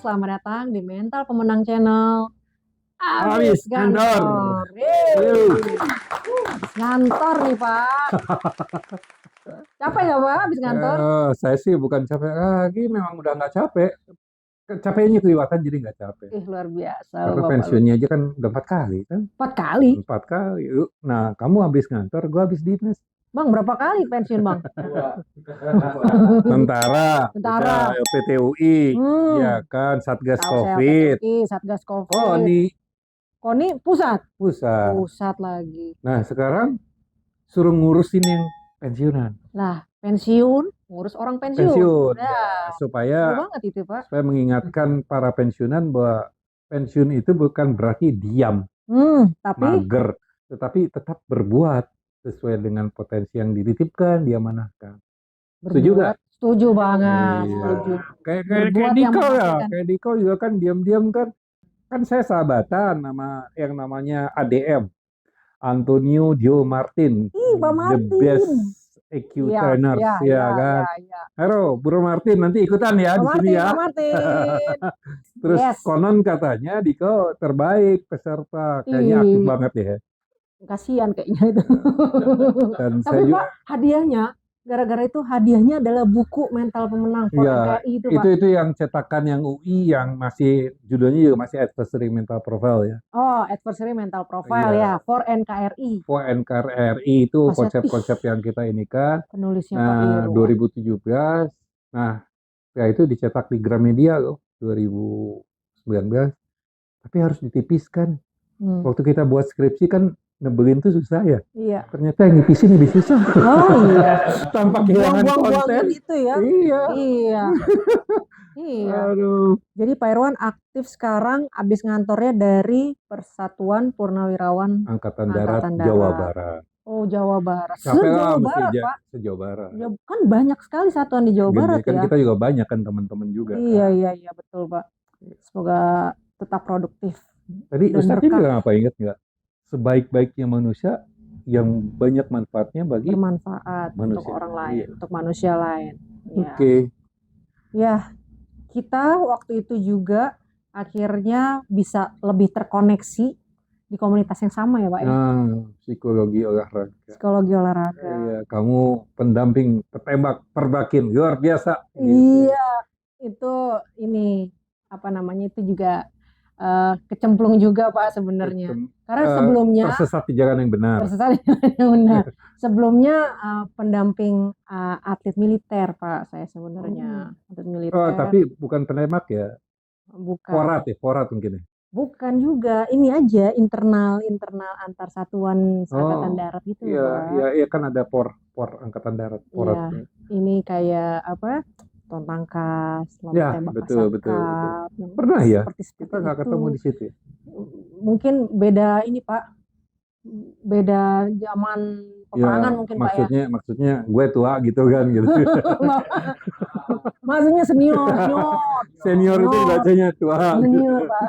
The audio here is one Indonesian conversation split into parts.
selamat datang di Mental Pemenang Channel. Habis ngantor. Habis ngantor nih Pak. Capek nggak Pak habis ngantor? Saya sih bukan capek lagi, memang udah nggak capek. Capeknya kelihatan jadi nggak capek. Luar biasa Karena Bapak. pensiunnya aja kan udah 4 kali kan? 4 kali? 4 kali. Nah, kamu habis ngantor, gua habis dinas. Bang, berapa kali pensiun Bang? Tentara, Tentara. udah LPTUI, ya kan, Satgas Covid. Satgas Covid. Koni pusat. Pusat. Pusat lagi. Nah, sekarang suruh ngurusin yang pensiunan. Lah, pensiun, ngurus orang pensiun. Ya, supaya banget itu, Pak. Supaya mengingatkan para pensiunan bahwa pensiun itu bukan berarti diam, mager, tetapi tetap berbuat sesuai dengan potensi yang dititipkan, diamanahkan. Setuju gak? Setuju banget. Iya. Setuju. Kayak Diko ya, kayak Diko juga kan diam-diam kan saya sahabatan sama yang namanya ADM, Antonio Dio Martin, Pak Martin, the best EQ trainers, kan. Halo, Bro Martin, nanti ikutan ya di sini ya. Pak Martin. Terus konon katanya Diko terbaik peserta, kayaknya aktif banget ya. Kasihan kayaknya itu. Dan tapi Pak, hadiahnya gara-gara itu hadiahnya adalah buku Mental Pemenang NKRI itu Pak. Itu yang cetakan yang UI yang masih judulnya juga masih Adversary Mental Profile ya. Oh, Adversary Mental Profile ya, for NKRI. For NKRI itu konsep-konsep yang kita ini kan. Penulisnya Pak Irwan. 2017. Nah, ya itu dicetak di Gramedia loh 2019. Tapi harus ditipiskan. Waktu kita buat skripsi kan nebelin tuh susah ya. Iya. Ternyata yang nipisin lebih susah. Oh iya. Tanpa kehilangan konten. Itu ya. Iya. Iya. Aduh. Jadi Pak Irwan aktif sekarang abis ngantornya dari Persatuan Purnawirawan Angkatan Darat Jawa Barat. Oh, Jawa Barat. Jawa Barat, Pak. Jawa Barat. Kan banyak sekali satuan di Jawa Barat kan ya. Kita juga banyak kan teman-teman juga. Iya, betul Pak. Semoga tetap produktif. Tadi Ustadz bilang apa, ingat nggak? Sebaik-baiknya manusia yang banyak manfaatnya bagi bermanfaat manusia. Untuk orang lain, untuk manusia lain. Oke. Ya, kita waktu itu juga akhirnya bisa lebih terkoneksi di komunitas yang sama ya Pak ya. Psikologi olahraga. Psikologi olahraga. Iya, kamu pendamping petembak perbakin luar biasa. Iya, itu ini apa namanya itu juga kecemplung juga Pak sebenarnya. Karena sebelumnya tersesat di jalan yang benar. Sebelumnya pendamping atlet militer Pak saya sebenarnya. Atlet militer. Oh, tapi bukan penembak ya? Bukan. Forat mungkin ya? Bukan juga, ini aja internal antar satuan angkatan darat gitu Pak. Iya kan ada por angkatan darat. Iya, ini kayak apa? Tontangkas, tembak betul. Pernah ya? Kita nggak ketemu di situ. Mungkin beda ini Pak, beda zaman peperangan mungkin Pak ya. Maksudnya gue tua gitu kan gitu. Maksudnya senior. Senior itu bacanya tua. Senior Pak.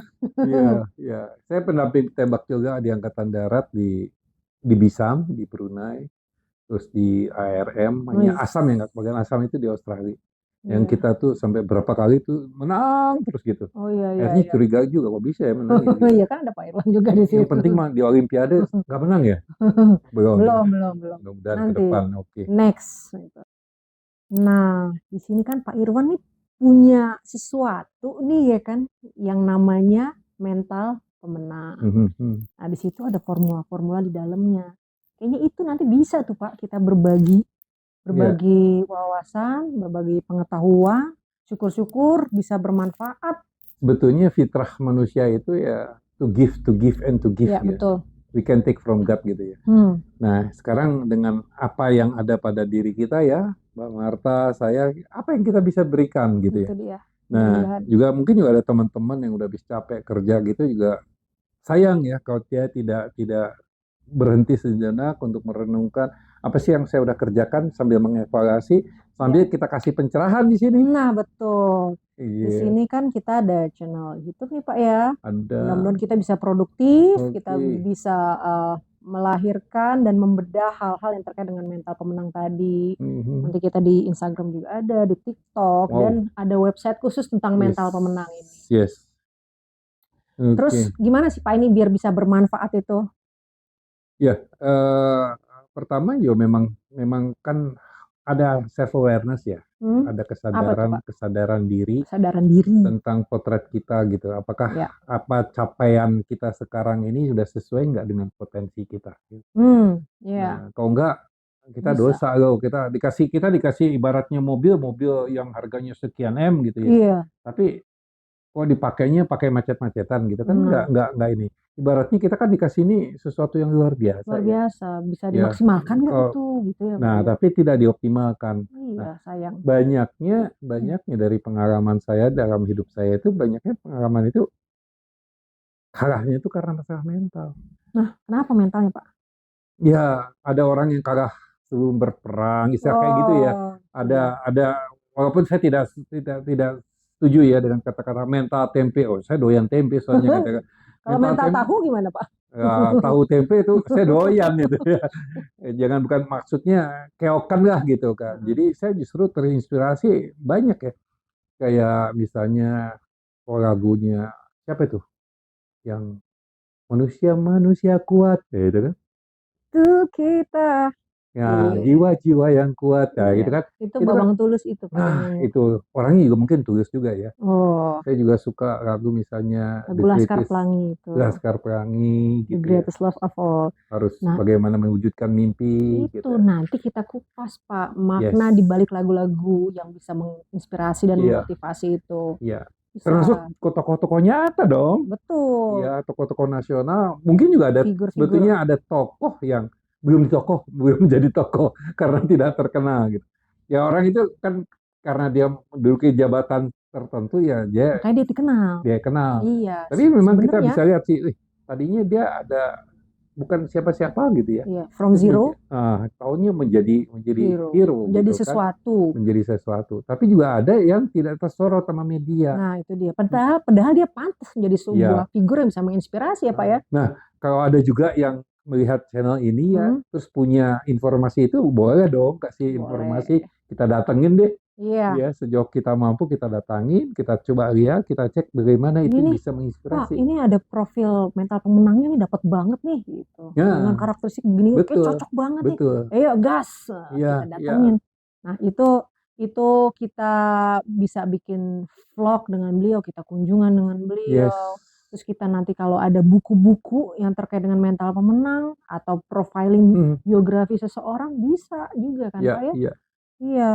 Iya. Saya pendamping tembak juga di angkatan darat di Bisam di Brunei, terus di ARM, hanya Asam yang nggak bagian Asam itu di Australia. Yang kita tuh sampai berapa kali tuh menang terus gitu. Oh iya. Akhirnya curiga juga kok bisa ya menang. Iya kan ada Pak Irwan juga di situ. Yang penting mah di Olimpiade nggak menang ya? Belum. Mudah-mudahan ke depan oke. Next. Nah di sini kan Pak Irwan nih punya sesuatu nih ya kan yang namanya mental pemenang. Nah di situ ada formula-formula di dalamnya. Kayaknya itu nanti bisa tuh Pak kita berbagi wawasan, berbagi pengetahuan, syukur-syukur bisa bermanfaat. Sebetulnya fitrah manusia itu ya to give and to give ya. Betul. We can take from God gitu ya. Nah sekarang dengan apa yang ada pada diri kita ya, Mbak Marta, saya, apa yang kita bisa berikan gitu ya. Itu dia. Nah juga mungkin juga ada teman-teman yang udah habis capek kerja gitu juga sayang ya kalau dia tidak berhenti sejenak untuk merenungkan apa sih yang saya udah kerjakan sambil mengevaluasi sambil kita kasih pencerahan di sini. Nah betul. Di sini kan kita ada channel YouTube nih Pak ya. Ada. Mudah-mudahan kita bisa produktif, kita bisa melahirkan dan membedah hal-hal yang terkait dengan mental pemenang tadi. Nanti kita di Instagram juga ada, di TikTok, dan ada website khusus tentang mental pemenang ini. Yes. Terus gimana sih Pak ini biar bisa bermanfaat itu? Ya, pertama ya memang kan ada self awareness ya, ada kesadaran diri tentang potret kita gitu. Apakah apa capaian kita sekarang ini sudah sesuai nggak dengan potensi kita? Nah, kalau enggak kita dosa loh. Kita dikasih ibaratnya mobil yang harganya sekian M gitu ya. Tapi kok dipakainya pakai macet-macetan gitu kan? Enggak ini. Ibaratnya kita kan dikasih ini sesuatu yang luar biasa. Bisa dimaksimalkan nggak itu gitu ya. Nah, tapi tidak dioptimalkan. Iya, sayang. Banyaknya dari pengalaman saya dalam hidup saya itu banyaknya pengalaman itu kalahnya itu karena masalah mental. Nah, kenapa mentalnya Pak? Ya, ada orang yang kalah sebelum berperang, istilah kayak gitu ya. Ada walaupun saya tidak setuju ya dengan kata-kata mental tempe. Oh, saya doyan tempe soalnya kata. Kalau mental tahu gimana Pak? Ya, tahu tempe itu saya doyan gitu ya. Jangan bukan maksudnya keokan lah gitu kan. Jadi saya justru terinspirasi banyak ya. Kayak misalnya lagunya siapa itu? Yang manusia kuat ya itu kan. Tuh kita. Ya, jiwa-jiwa yang kuat ya gitu kan. Itu Bambang Tulus itu Pak. Nah, itu orangnya juga mungkin tulus juga ya. Saya juga suka lagu misalnya Laskar Pelangi itu. Laskar Pelangi gitu. The Greatest Love of All. Harus bagaimana mewujudkan mimpi itu gitu. Nanti kita kupas Pak makna di balik lagu-lagu yang bisa menginspirasi dan memotivasi itu. Iya. Termasuk tokoh-tokoh nyata dong. Betul. Iya, tokoh-tokoh nasional. Mungkin juga ada sebetulnya ada tokoh yang belum jadi tokoh karena tidak terkenal gitu. Ya orang itu kan karena dia menduduki jabatan tertentu ya makanya dia kenal. Iya. Tapi memang kita bisa lihat sih, tadinya dia ada bukan siapa-siapa gitu ya. Iya, from zero. Tahunnya menjadi hero menjadi gitu sesuatu. Kan? Menjadi sesuatu. Tapi juga ada yang tidak tersorot sama media. Nah, itu dia. Padahal dia pantas menjadi sebuah figur yang bisa menginspirasi ya, Pak ya. Nah, kalau ada juga yang melihat channel ini ya, terus punya informasi itu boleh dong kasih informasi, kita datengin deh. Ya, sejauh kita mampu kita datangin, kita coba lihat, kita cek bagaimana itu bisa menginspirasi. Pak, ini ada profil mental pemenangnya nih dapat banget nih gitu. Dengan karakteristik begini kayak cocok banget nih. Ayo gas. Kita datengin. Nah, itu kita bisa bikin vlog dengan beliau, kita kunjungan dengan beliau. Terus kita nanti kalau ada buku-buku yang terkait dengan mental pemenang atau profiling biografi seseorang bisa juga kan Pak ya? Iya.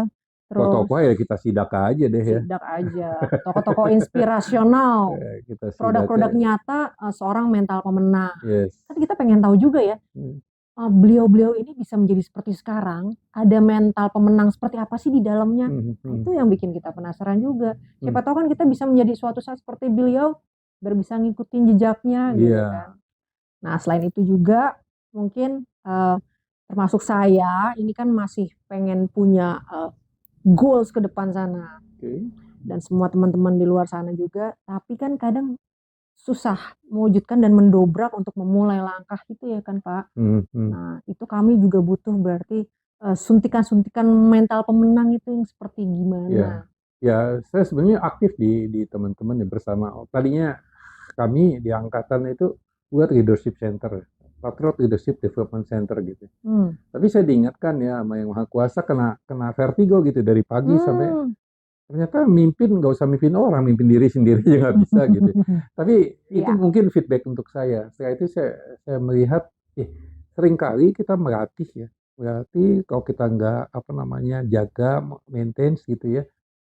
Tokoh ya kita sidak aja deh ya. Sidak aja. Tokoh-tokoh inspirasional. Produk-produk nyata seorang mental pemenang. Kan kita pengen tahu juga ya. Beliau-beliau ini bisa menjadi seperti sekarang. Ada mental pemenang seperti apa sih di dalamnya? Itu yang bikin kita penasaran juga. Siapa tahu kan kita bisa menjadi suatu saat seperti beliau. Biar bisa ngikutin jejaknya gitu kan. Nah selain itu juga mungkin termasuk saya ini kan masih pengen punya goals ke depan sana. Dan semua teman-teman di luar sana juga. Tapi kan kadang susah mewujudkan dan mendobrak untuk memulai langkah itu ya kan Pak. Nah itu kami juga butuh berarti suntikan-suntikan mental pemenang itu yang seperti gimana. Ya saya sebenarnya aktif di teman-teman bersama. Tadinya kami di angkatan itu buat leadership center, Patriot Leadership Development Center gitu. Tapi saya diingatkan ya sama yang Maha Kuasa kena vertigo gitu dari pagi sampai ternyata mimpin nggak usah mimpin orang, mimpin diri sendiri aja nggak bisa gitu. Tapi itu mungkin feedback untuk saya. Setelah itu saya melihat seringkali kita melatih kalau kita nggak jaga maintain gitu ya.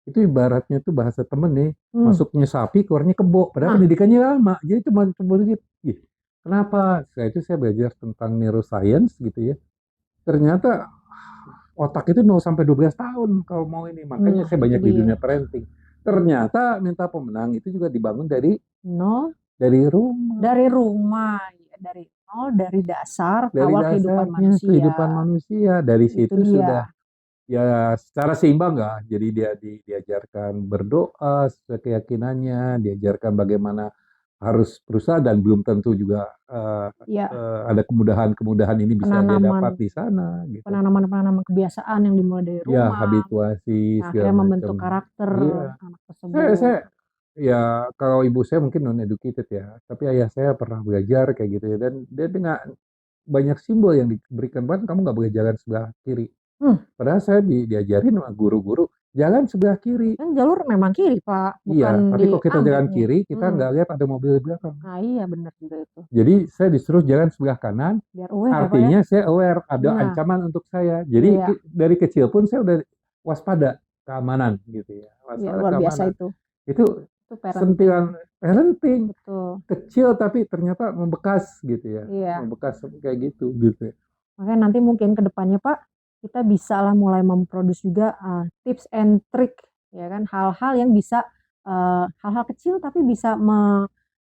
Itu ibaratnya tuh bahasa temen nih, masuknya sapi, keluarnya kebo. Padahal pendidikannya lama, jadi cuma gitu. Kenapa? Setelah itu saya belajar tentang neuroscience gitu ya. Ternyata otak itu 0 sampai 12 tahun kalau mau ini. Makanya saya banyak di dunia parenting. Ternyata mental pemenang itu juga dibangun dari rumah. Dari nol, dari dasar awal kehidupan manusia. Dari situ sudah ya secara seimbang nggak, jadi dia diajarkan berdoa sesuai keyakinannya, diajarkan bagaimana harus berusaha dan belum tentu juga Ya, ada kemudahan-kemudahan ini bisa dia dapat penanaman di sana gitu. penanaman kebiasaan yang dimulai dari Ya, rumah, habituasi yang segala akhirnya membentuk macam. karakter Iya. anak Saya, tersebut. saya ya kalau ibu saya mungkin non educated ya, tapi ayah saya pernah belajar kayak gitu ya, dan dia dengan banyak simbol yang diberikan, bahkan kamu nggak boleh jalan sebelah kiri. Hmm, Padahal saya diajarin sama guru-guru jalan sebelah kiri. kan jalur memang kiri, Pak, Iya, bukan tapi di kalau kita jalan Amputnya. kiri, kita nggak lihat ada mobil di belakang. Nah, iya benar juga itu. Jadi saya disuruh jalan sebelah kanan, Biar aware ya, Pak ya. artinya saya aware ada Iya, ancaman untuk saya. Jadi iya, dari kecil pun saya udah waspada keamanan gitu ya, iya waspada luar biasa keamanan. itu. Itu Itu parenting. sentilan parenting Betul. kecil tapi ternyata membekas gitu ya, Iya. membekas kayak gitu gitu. Makanya nanti mungkin ke depannya Pak, kita bisa lah mulai memproduksi juga tips and trick, ya kan, hal-hal yang bisa hal-hal kecil tapi bisa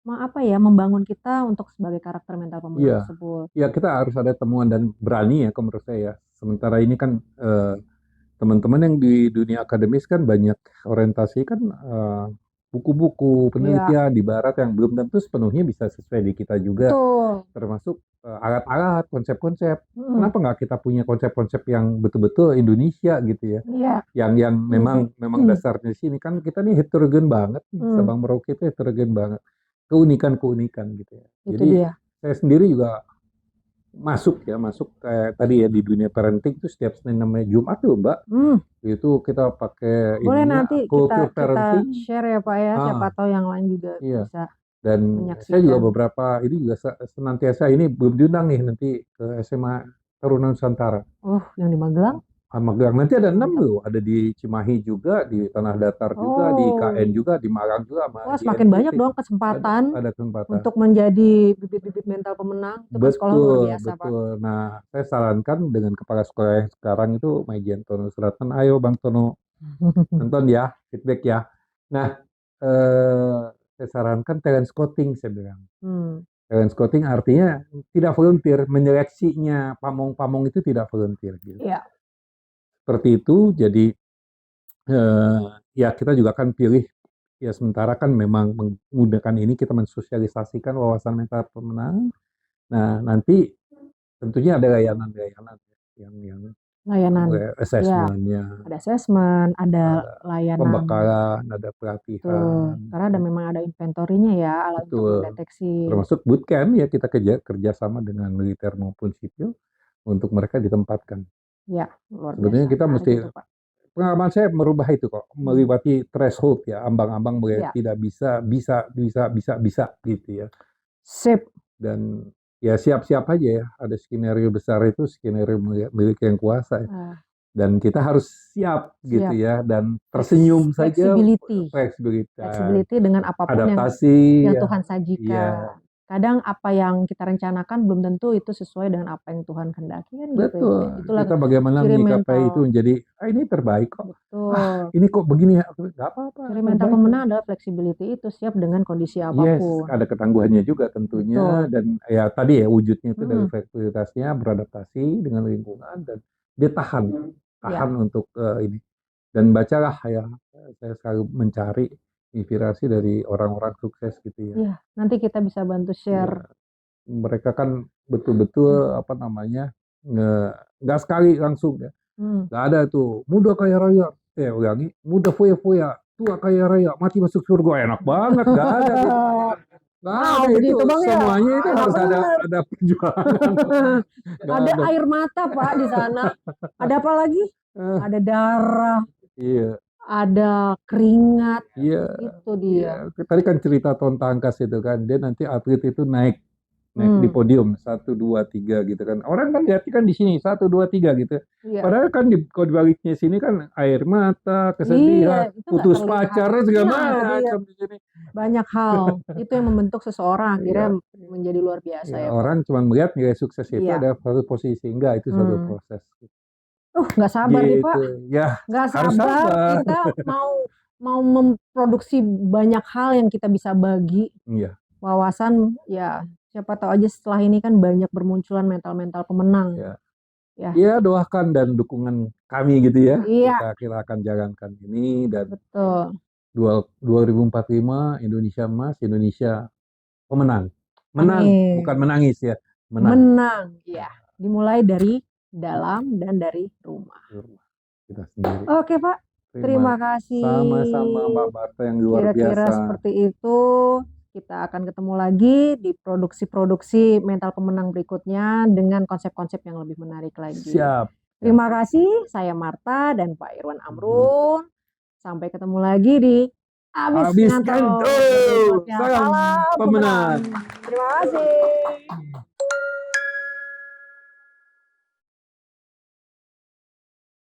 apa ya, membangun kita untuk sebagai karakter mental pemenang Iya, tersebut. ya kita harus ada temuan dan berani ya, kalau menurut saya ya. Sementara ini kan teman-teman yang di dunia akademis kan banyak orientasi kan buku-buku Iya, penelitian di barat yang belum tentu sepenuhnya bisa sesuai di kita juga, betul. termasuk alat-alat, konsep-konsep. Mm, Kenapa nggak kita punya konsep-konsep yang betul-betul Indonesia gitu ya? iya. Yang memang dasarnya sini kan kita nih heterogen banget nih. Sabang Merauke itu heterogen banget, keunikan-keunikan gitu ya. Itu Jadi dia. saya sendiri juga masuk kayak tadi ya di dunia parenting itu setiap Senin namanya Jumat tuh Mbak, Hmm, itu kita pakai boleh ininya nanti kultur kita parenting. share ya Pak ya, siapa Ah, tahu yang lain juga iya. bisa Dan saya juga menyaksikan. beberapa ini juga senantiasa ini belum diundang nih nanti ke SMA Taruna Nusantara. Oh, yang di Magelang? Magelang nanti ada 6 Mantap. loh, ada di Cimahi juga, di Tanah Datar juga, di IKN Oh, juga, di Malang juga, sama wah di semakin banyak NTT. dong Ada, kesempatan ada kesempatan. untuk menjadi bibit-bibit mental pemenang. Itu kan sekolah luar Betul, biasa, Pak. betul. Nah, saya sarankan dengan kepala sekolah yang sekarang itu, Majen Tono Suratan, ayo Bang Tono, nonton ya, feedback ya. Nah, saya sarankan talent scouting, saya bilang. Hmm, Talent scouting artinya tidak volunteer, menyeleksinya pamong-pamong itu tidak volunteer. Gitu. iya. Seperti itu, jadi ya kita juga akan pilih, ya sementara kan memang menggunakan ini kita mensosialisasikan wawasan mental pemenang. Nah, nanti tentunya ada layanan-layanan yang Layanan. Ya, assessment-nya, ada assessment, ada ada layanan. pembekalan, ada Tuh, pelatihan, karena ada memang ada inventorinya ya, alat untuk betul. mendeteksi. Termasuk bootcamp ya kita kerjasama dengan militer maupun sipil untuk mereka ditempatkan. Ya, luar Sebetulnya biasa. kita Menarik mesti, itu, Pak. pengalaman saya merubah itu kok, Hmm, melewati threshold ya, ambang-ambang boleh ya, tidak bisa gitu ya. sip. Dan ya siap-siap aja ya, ada skenario besar itu skenario milik yang kuasa ya. Ah, Dan kita harus siap gitu siap. ya, dan tersenyum saja, Flexibility. fleksibilitas, Flexibility dengan apapun adaptasi yang ya, Tuhan iya. sajikan. Kadang apa yang kita rencanakan belum tentu itu sesuai dengan apa yang Tuhan kehendaki kan gitu ya Pak ya. Betul, Itulah kita bagaimana ciri menyikapai itu mental. menjadi, ini terbaik kok, Betul. ini kok begini ya, nggak apa-apa, Ciri mental terbaik kok. pemenang adalah flexibility itu siap dengan kondisi Yes, apapun. ada ketangguhannya juga tentunya, Betul. dan ya tadi ya wujudnya itu dari Mm-mm. fleksibilitasnya, beradaptasi dengan lingkungan, dan dia tahan Ya, untuk ini. Dan bacalah ya, saya selalu mencari inspirasi dari orang-orang sukses gitu ya. ya. Nanti kita bisa bantu Ya, share. mereka kan betul-betul apa namanya, nggak sekali langsung ya. Hmm. Nggak ada tuh muda kaya raya, ulangi, muda foya-foya, tua kaya raya, mati masuk surga, enak banget, nggak ada gitu. Nggak Wow, ada itu, begitu Bang ya. semuanya itu Enak harus bener. ada perjuangan. Nggak Ada ada. air mata Pak di sana. Ada apa lagi? Eh, Ada darah, iya, ada keringat. iya, Itu iya. dia. Tadi kan cerita Ton Tangkas itu kan, dia nanti atlet itu naik naik di Hmm. podium 1 2 3 gitu kan. Orang kan lihat kan di sini 1 2 3 gitu. Iya. Padahal kan di baliknya sini kan air mata, Iya, kesedihan, itu nggak putus terlihat. pacar segala Nah, itu dia. macam di sini. Banyak hal. Itu yang membentuk seseorang Ya, akhirnya menjadi luar biasa ya ya, Pak. orang cuma melihat nilai sukses itu Iya. ada satu posisi, enggak itu satu Hmm. proses. Nggak sabar nih, Pak. Gitu. Ya, Nggak harus sabar sabar. kita mau mau memproduksi banyak hal yang kita bisa bagi Iya. wawasan ya. Siapa tahu aja setelah ini kan banyak bermunculan mental-mental pemenang. Ya. Ya, Ya, doakan dan dukungan kami gitu ya. iya, Kita akan jalankan ini, dan betul. 2045 Indonesia emas, Indonesia pemenang. Menang, Amin. bukan menangis ya. Menang. Menang, ya. Dimulai dari dalam dan dari rumah. Kita sendiri. Oke, Pak. Terima kasih. Sama-sama Mbak Marta yang luar Kira-kira biasa. seperti itu. Kita akan ketemu lagi di produksi-produksi mental pemenang berikutnya dengan konsep-konsep yang lebih menarik lagi. Siap. Terima kasih. Saya Marta dan Pak Irwan Amrun. Sampai ketemu lagi di Abis Ngantor. Salam Salam pemenang. Terima kasih.